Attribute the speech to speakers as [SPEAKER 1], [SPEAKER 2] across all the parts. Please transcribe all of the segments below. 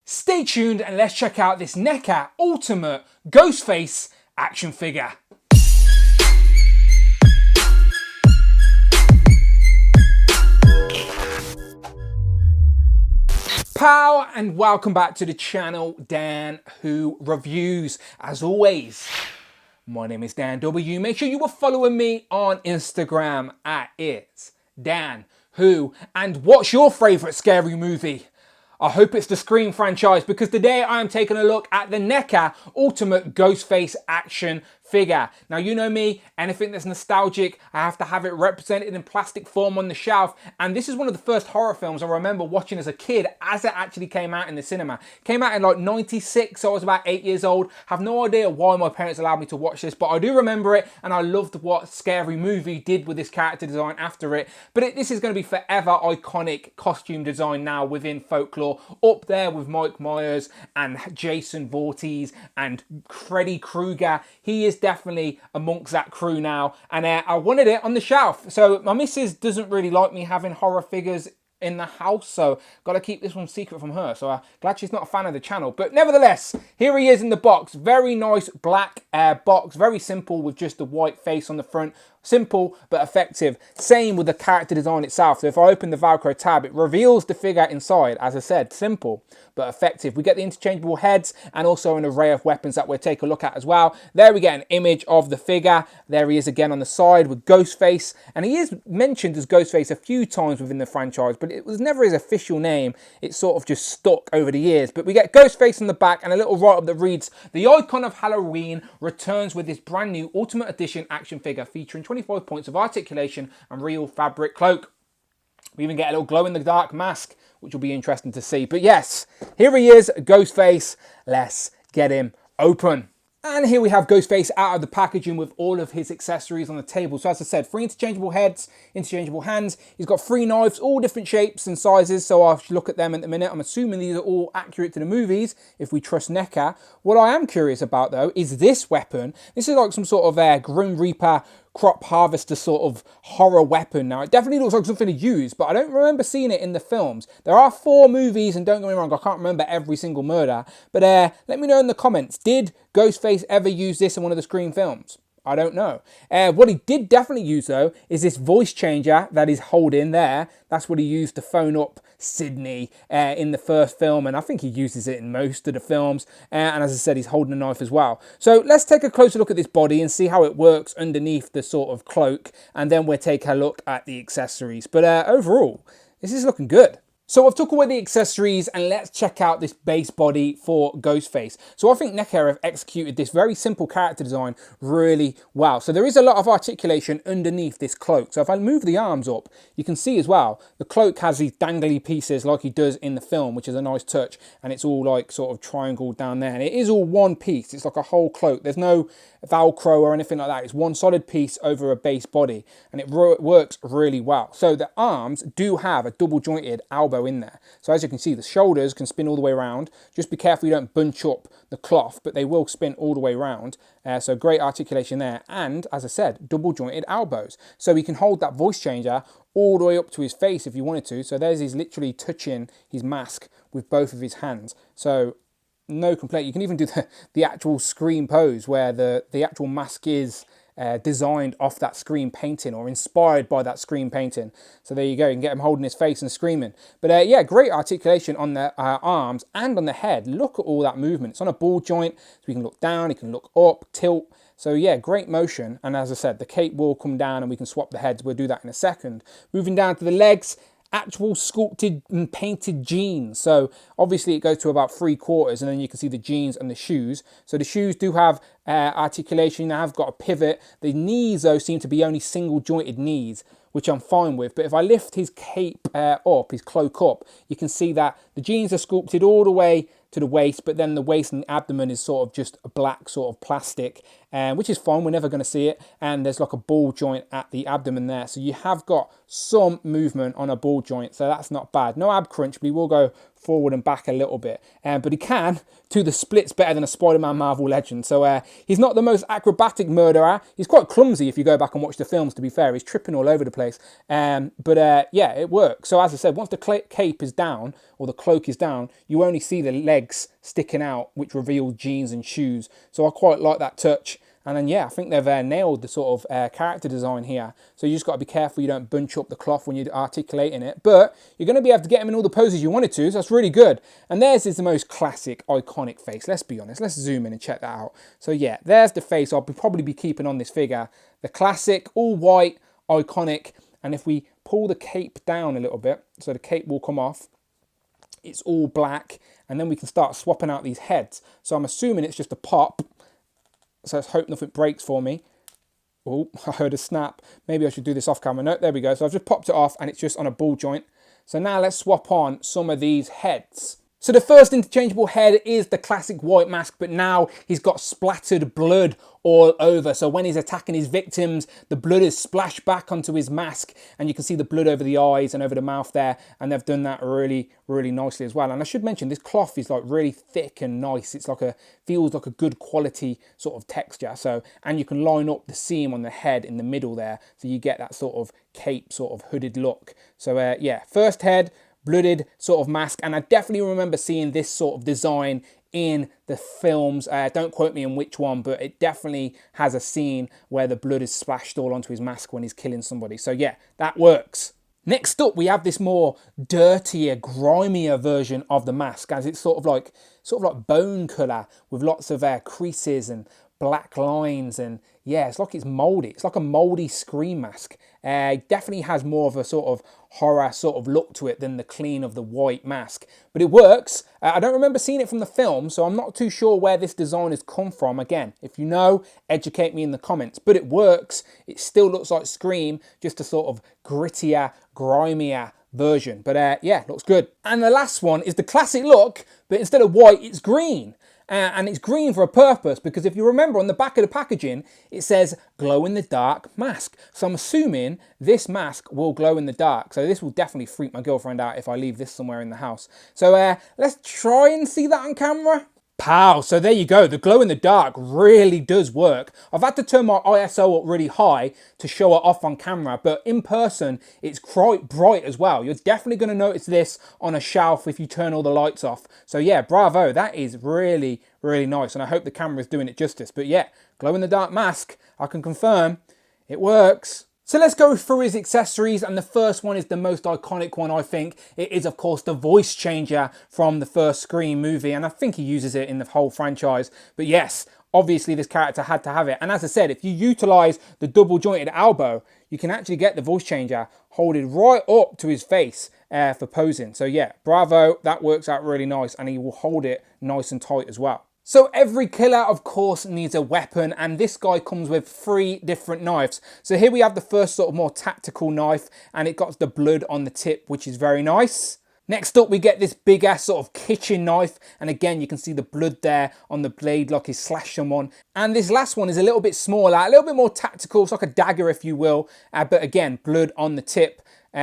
[SPEAKER 1] Stay tuned and let's check out this NECA Ultimate Ghostface action figure. Pow and welcome back to the channel, Dan Who Reviews. As always, my name is Dan W. Make sure you are following me on Instagram at It's Dan Who. And what's your favourite scary movie? I hope it's the Scream franchise, because today I am taking a look at the NECA Ultimate Ghostface action figure. Now, you know me, anything that's nostalgic, I have to have it represented in plastic form on the shelf. And this is one of the first horror films I remember watching as a kid as it actually came out in the cinema. Came out in like 96, so I was about 8 years old. Have no idea why my parents allowed me to watch this, but I do remember it, and I loved what Scary Movie did with this character design after it. But this is going to be forever iconic costume design now within folklore, up there with Mike Myers and Jason Voorhees and Freddy Krueger. He is definitely amongst that crew now, and I wanted it on the shelf. So my missus doesn't really like me having horror figures in the house, so got to keep this one secret from her. So I'm glad she's not a fan of the channel. But nevertheless, here he is in the box. Very nice black box, very simple with just the white face on the front. Simple but effective. Same with the character design itself. So if I open the Velcro tab, it reveals the figure inside. As I said, simple but effective. We get the interchangeable heads and also an array of weapons that we'll take a look at as well. There we get an image of the figure. There he is again on the side with Ghostface. And he is mentioned as Ghostface a few times within the franchise, but it was never his official name. It sort of just stuck over the years. But we get Ghostface on the back and a little write-up that reads, "The icon of Halloween returns with this brand new Ultimate Edition action figure featuring 25 points of articulation and real fabric cloak." We even get a little glow-in-the-dark mask, which will be interesting to see. But yes, here he is, Ghostface. Let's get him open. And here we have Ghostface out of the packaging with all of his accessories on the table. So as I said, 3 interchangeable heads, interchangeable hands. He's got 3 knives, all different shapes and sizes. So I'll look at them in a minute. I'm assuming these are all accurate to the movies, if we trust NECA. What I am curious about, though, is this weapon. This is like some sort of Grim Reaper crop harvester sort of horror weapon. Now, it definitely looks like something to use, but I don't remember seeing it in the films. There are 4 movies, and don't get me wrong, I can't remember every single murder, but let me know in the comments, did Ghostface ever use this in one of the Scream films? I don't know. What he did definitely use, though, is this voice changer that he's holding there. That's what he used to phone up Sydney in the first film, and I think he uses it in most of the films. And as I said, he's holding a knife as well. So let's take a closer look at this body and see how it works underneath the sort of cloak, and then we'll take a look at the accessories. But overall, this is looking good. So I've took away the accessories and let's check out this base body for Ghostface. So I think NECA have executed this very simple character design really well. So there is a lot of articulation underneath this cloak. So if I move the arms up, you can see as well, the cloak has these dangly pieces like he does in the film, which is a nice touch. And it's all like sort of triangled down there. And it is all one piece. It's like a whole cloak. There's no Velcro or anything like that. It's one solid piece over a base body, and it works really well. So the arms do have a double jointed elbow in there. So as you can see, the shoulders can spin all the way around. Just be careful you don't bunch up the cloth, but they will spin all the way around. So great articulation there. And as I said, double jointed elbows. So he can hold that voice changer all the way up to his face if you wanted to. So there's he's literally touching his mask with both of his hands. So no complaint. You can even do the actual Scream pose where the actual mask is designed off that Scream painting or inspired by that Scream painting. So there you go. You can get him holding his face and screaming. But yeah, great articulation on the arms and on the head. Look at all that movement. It's on a ball joint, so we can look down, he can look up, tilt. So yeah, great motion. And as I said, the cape will come down and we can swap the heads. We'll do that in a second. Moving down to the legs. Actual sculpted and painted jeans. So obviously it goes to about 3/4, and then you can see the jeans and the shoes. So the shoes do have articulation. They have got a pivot. The knees though seem to be only single jointed knees, which I'm fine with. But if I lift his cape up, his cloak up, you can see that the jeans are sculpted all the way to the waist, but then the waist and abdomen is sort of just a black sort of plastic, which is fine. We're never going to see it. And there's like a ball joint at the abdomen there. So you have got some movement on a ball joint. So that's not bad. No ab crunch, but he will go forward and back a little bit. But he can do the splits better than a Spider-Man Marvel Legend. So he's not the most acrobatic murderer. He's quite clumsy if you go back and watch the films, to be fair. He's tripping all over the place. But yeah, it works. So as I said, once the cape is down, or the cloak is down, you only see the legs sticking out, which reveal jeans and shoes. So I quite like that touch. And then, yeah, I think they've nailed the sort of character design here. So you just got to be careful you don't bunch up the cloth when you're articulating it. But you're going to be able to get him in all the poses you wanted to, so that's really good. And theirs is the most classic, iconic face. Let's be honest. Let's zoom in and check that out. So, yeah, there's the face I'll probably be keeping on this figure. The classic, all white, iconic. And if we pull the cape down a little bit, so the cape will come off, it's all black. And then we can start swapping out these heads. So I'm assuming it's just a pop. So let's hope nothing breaks for me. Oh, I heard a snap. Maybe I should do this off camera. No, there we go. So I've just popped it off and it's just on a ball joint. So now let's swap on some of these heads. So the first interchangeable head is the classic white mask, but now he's got splattered blood all over. So when he's attacking his victims, the blood is splashed back onto his mask, and you can see the blood over the eyes and over the mouth there, and they've done that really, really nicely as well. And I should mention, this cloth is like really thick and nice. It's like feels like a good quality sort of texture. So, and you can line up the seam on the head in the middle there, so you get that sort of cape, sort of hooded look. So yeah, first head, blooded sort of mask, and I definitely remember seeing this sort of design in the films. Don't quote me on which one, but it definitely has a scene where the blood is splashed all onto his mask when he's killing somebody. So yeah, that works. Next up, we have this more dirtier, grimier version of the mask, as it's sort of like bone colour with lots of creases and black lines, and yeah, it's like it's mouldy. It's like a mouldy Scream mask. It definitely has more of a sort of horror sort of look to it than the clean of the white mask. But it works. I don't remember seeing it from the film, so I'm not too sure where this design has come from. Again, if you know, educate me in the comments. But it works. It still looks like Scream, just a sort of grittier, grimier version. But yeah, looks good. And the last one is the classic look, but instead of white, it's green. And it's green for a purpose, because if you remember on the back of the packaging, it says glow in the dark mask. So I'm assuming this mask will glow in the dark. So this will definitely freak my girlfriend out if I leave this somewhere in the house. So let's try and see that on camera. Pow, so there you go. The glow in the dark really does work. I've had to turn my ISO up really high to show it off on camera, but in person, it's quite bright as well. You're definitely going to notice this on a shelf if you turn all the lights off. So yeah, bravo. That is really, really nice. And I hope the camera is doing it justice. But yeah, glow in the dark mask, I can confirm it works. So let's go through his accessories, and the first one is the most iconic one, I think. It is, of course, the voice changer from the first Scream movie, and I think he uses it in the whole franchise. But yes, obviously this character had to have it. And as I said, if you utilize the double jointed elbow, you can actually get the voice changer holding right up to his face for posing. So yeah, bravo, that works out really nice, and he will hold it nice and tight as well. So every killer, of course, needs a weapon, and this guy comes with 3 different knives. So here we have the first sort of more tactical knife, and it got the blood on the tip, which is very nice. Next up, we get this big ass sort of kitchen knife, and again, you can see the blood there on the blade like he slashed someone. And this last one is a little bit smaller, a little bit more tactical. It's like a dagger, if you will, but again, blood on the tip.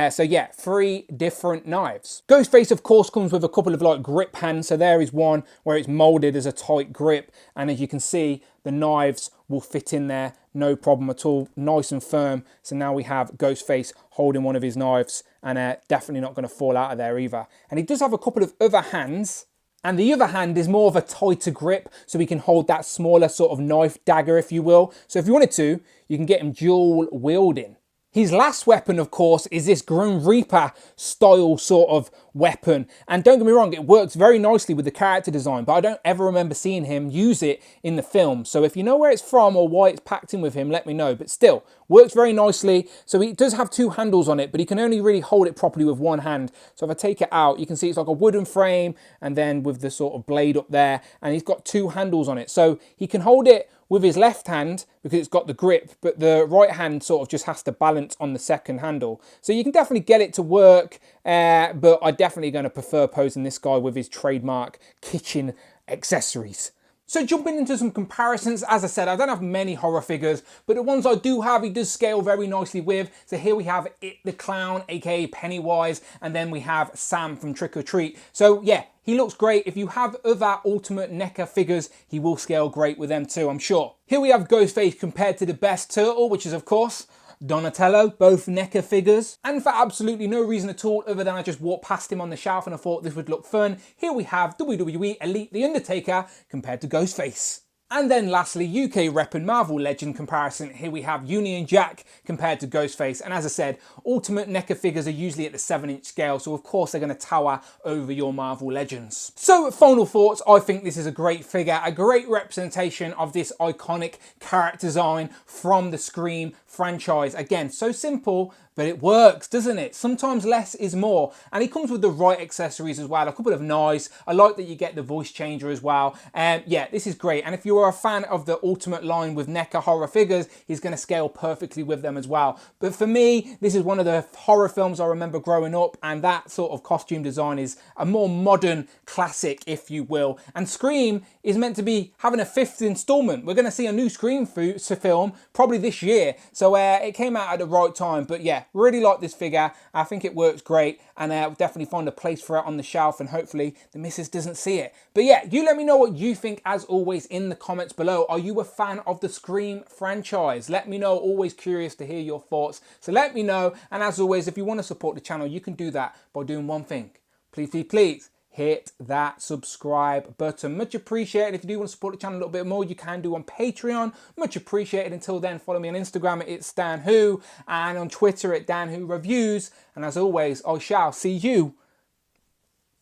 [SPEAKER 1] So yeah, 3 different knives. Ghostface, of course, comes with a couple of like grip hands. So there is one where it's molded as a tight grip. And as you can see, the knives will fit in there, no problem at all, nice and firm. So now we have Ghostface holding one of his knives, and definitely not going to fall out of there either. And he does have a couple of other hands. And the other hand is more of a tighter grip, so he can hold that smaller sort of knife dagger, if you will. So if you wanted to, you can get him dual wielding. His last weapon, of course, is this Grim Reaper style sort of weapon. And don't get me wrong, it works very nicely with the character design, but I don't ever remember seeing him use it in the film. So if you know where it's from or why it's packed in with him, let me know. But still, works very nicely. So he does have 2 handles on it, but he can only really hold it properly with one hand. So if I take it out, you can see it's like a wooden frame, and then with the sort of blade up there, and he's got 2 handles on it. So he can hold it with his left hand because it's got the grip, but the right hand sort of just has to balance on the second handle. So you can definitely get it to work, but I'm definitely going to prefer posing this guy with his trademark kitchen accessories. So jumping into some comparisons, as I said, I don't have many horror figures, but the ones I do have, he does scale very nicely with. So here we have It the Clown, aka Pennywise, and then we have Sam from Trick or Treat. So yeah, he looks great. If you have other Ultimate NECA figures, he will scale great with them too, I'm sure. Here we have Ghostface compared to the best turtle, which is of course Donatello, both NECA figures. And for absolutely no reason at all other than I just walked past him on the shelf and I thought this would look fun, here we have WWE Elite The Undertaker compared to Ghostface. And then lastly, UK rep and Marvel Legend comparison. Here we have Union Jack compared to Ghostface. And as I said, Ultimate NECA figures are usually at the 7-inch scale, so of course they're going to tower over your Marvel Legends. So final thoughts, I think this is a great figure, a great representation of this iconic character design from the Scream franchise. Again, so simple, but it works, doesn't it? Sometimes less is more. And he comes with the right accessories as well, a couple of knives. I like that you get the voice changer as well. Yeah, this is great. And if you're a fan of the Ultimate line with NECA horror figures, he's going to scale perfectly with them as well. But for me, this is one of the horror films I remember growing up, and that sort of costume design is a more modern classic, if you will. And Scream is meant to be having a 5th installment. We're going to see a new Scream film probably this year. So it came out at the right time. But yeah, really like this figure. I think it works great, and I'll definitely find a place for it on the shelf, and hopefully the missus doesn't see it. But yeah, you let me know what you think as always in the comments below. Are you a fan of the Scream franchise? Let me know, always curious to hear your thoughts. So let me know, and as always, if you want to support the channel, you can do that by doing one thing. Please, hit that subscribe button. Much appreciated. If you do want to support the channel a little bit more, you can do on Patreon. Much appreciated. Until then, follow me on Instagram at It's Dan Who, and on Twitter at Dan Who Reviews. And as always, I shall see you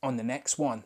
[SPEAKER 1] on the next one.